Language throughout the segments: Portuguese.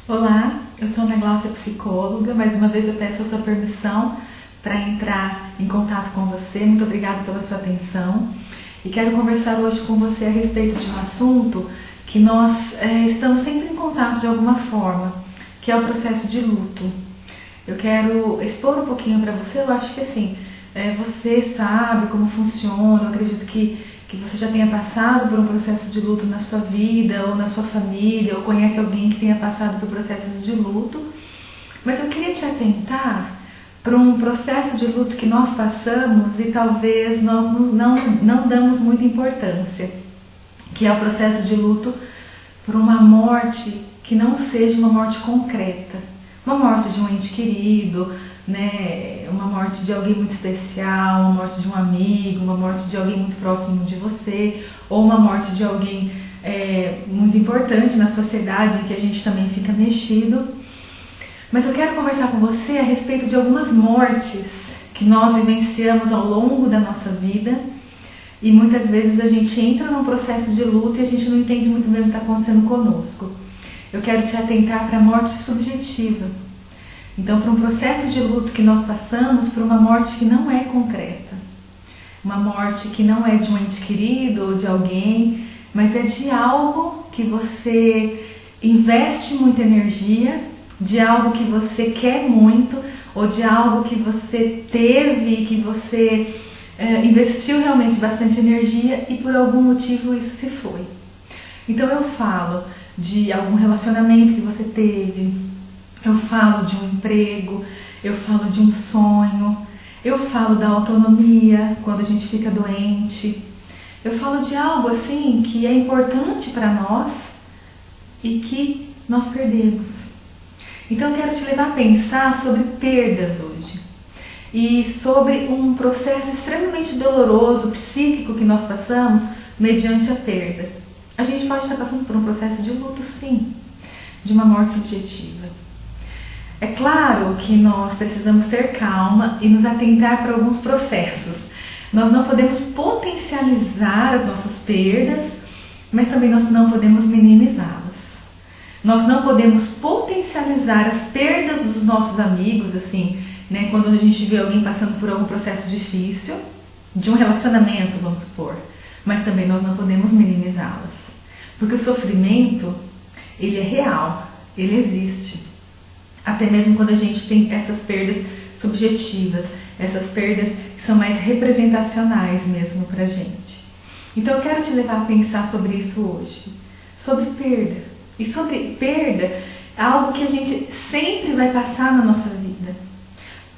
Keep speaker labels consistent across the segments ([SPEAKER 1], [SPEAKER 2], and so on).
[SPEAKER 1] Olá, eu sou Ana Gláucia, psicóloga. Mais uma vez eu peço a sua permissão para entrar em contato com você. Muito obrigada pela sua atenção. E quero conversar hoje com você a respeito de um assunto que nós estamos sempre em contato de alguma forma, que é o processo de luto. Eu quero expor um pouquinho para você. Eu acho que assim, você sabe como funciona. Eu acredito que você já tenha passado por um processo de luto na sua vida ou na sua família, ou conhece alguém que tenha passado por processos de luto. Mas eu queria te atentar para um processo de luto que nós passamos e talvez nós não damos muita importância, que é o processo de luto por uma morte que não seja uma morte concreta, uma morte de um ente querido, né? Uma morte de alguém muito especial, uma morte de um amigo, uma morte de alguém muito próximo de você, ou uma morte de alguém muito importante na sociedade, que a gente também fica mexido. Mas eu quero conversar com você a respeito de algumas mortes que nós vivenciamos ao longo da nossa vida, e muitas vezes a gente entra num processo de luto e a gente não entende muito bem o que está acontecendo conosco. Eu quero te atentar para a morte subjetiva. Então, para um processo de luto que nós passamos, por uma morte que não é concreta, uma morte que não é de um ente querido ou de alguém, mas é de algo que você investe muita energia, de algo que você quer muito, ou de algo que você teve, que você investiu realmente bastante energia e por algum motivo isso se foi. Então eu falo de algum relacionamento que você teve, eu falo de um emprego, eu falo de um sonho, eu falo da autonomia quando a gente fica doente, eu falo de algo assim que é importante para nós e que nós perdemos. Então eu quero te levar a pensar sobre perdas hoje e sobre um processo extremamente doloroso, psíquico que nós passamos mediante a perda. A gente pode estar passando por um processo de luto, sim, de uma morte subjetiva. É claro que nós precisamos ter calma e nos atentar para alguns processos. Nós não podemos potencializar as nossas perdas, mas também nós não podemos minimizá-las. Nós não podemos potencializar as perdas dos nossos amigos, assim, né, quando a gente vê alguém passando por algum processo difícil, de um relacionamento, vamos supor, mas também nós não podemos minimizá-las. Porque o sofrimento, ele é real, ele existe. Até mesmo quando a gente tem essas perdas subjetivas, essas perdas que são mais representacionais mesmo pra gente. Então eu quero te levar a pensar sobre isso hoje, sobre perda. E sobre perda, é algo que a gente sempre vai passar na nossa vida.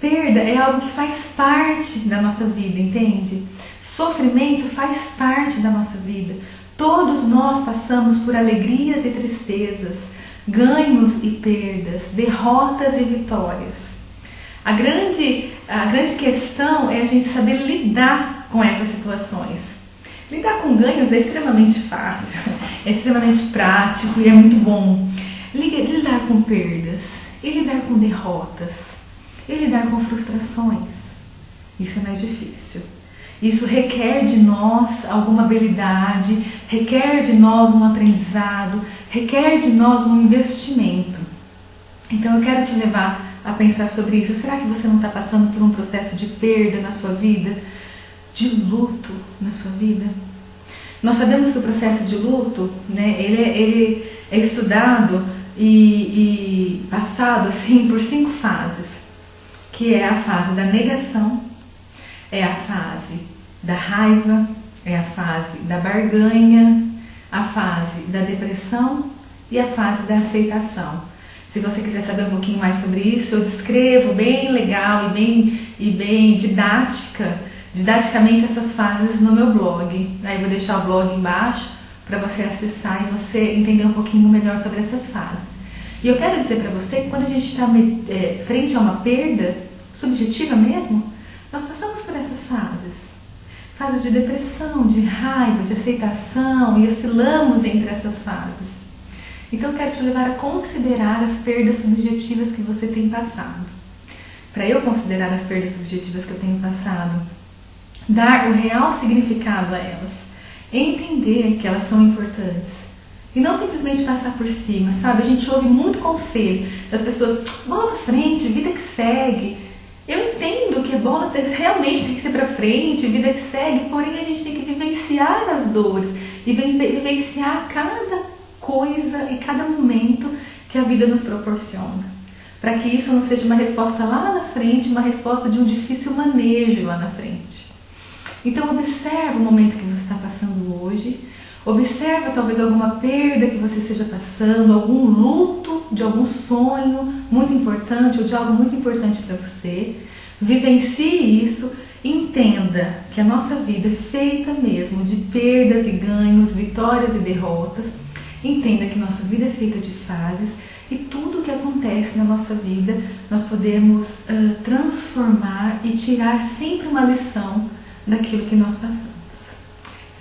[SPEAKER 1] Perda é algo que faz parte da nossa vida, entende? Sofrimento faz parte da nossa vida. Todos nós passamos por alegrias e tristezas, ganhos e perdas, derrotas e vitórias. A grande questão é a gente saber lidar com essas situações. Lidar com ganhos é extremamente fácil, é extremamente prático e é muito bom. Lidar com perdas, e lidar com derrotas, e lidar com frustrações, isso é mais difícil. Isso requer de nós alguma habilidade, requer de nós um aprendizado, requer de nós um investimento. Então eu quero te levar a pensar sobre isso. Será que você não está passando por um processo de perda na sua vida? De luto na sua vida? Nós sabemos que o processo de luto, né, ele é estudado e passado assim, por 5 fases, que é a fase da negação, é a fase da raiva, é a fase da barganha, a fase da depressão e a fase da aceitação. Se você quiser saber um pouquinho mais sobre isso, eu descrevo bem legal e bem didaticamente essas fases no meu blog. Aí eu vou deixar o blog embaixo para você acessar e você entender um pouquinho melhor sobre essas fases. E eu quero dizer para você que quando a gente está frente a uma perda subjetiva mesmo, nós passamos por essas fases. Fases de depressão, de raiva, de aceitação, e oscilamos entre essas fases. Então eu quero te levar a considerar as perdas subjetivas que você tem passado. Para eu considerar as perdas subjetivas que eu tenho passado, dar o real significado a elas, entender que elas são importantes, E não simplesmente passar por cima, sabe? A gente ouve muito conselho das pessoas, bola pra frente, vida que segue. Eu entendo que bola realmente tem que ser pra frente, vida que segue, porém a gente tem que vivenciar as dores e vivenciar cada coisa e cada momento que a vida nos proporciona. Para que isso não seja uma resposta lá na frente, uma resposta de um difícil manejo lá na frente. Então observa o momento que você está passando hoje, observa talvez alguma perda que você esteja passando, algum luto de algum sonho muito importante ou de algo muito importante para você. Vivencie isso, entenda que a nossa vida é feita mesmo de perdas e ganhos, vitórias e derrotas. Entenda que nossa vida é feita de fases e tudo o que acontece na nossa vida nós podemos transformar e tirar sempre uma lição daquilo que nós passamos.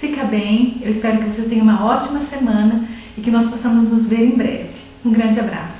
[SPEAKER 1] Fica bem, eu espero que você tenha uma ótima semana e que nós possamos nos ver em breve. Um grande abraço.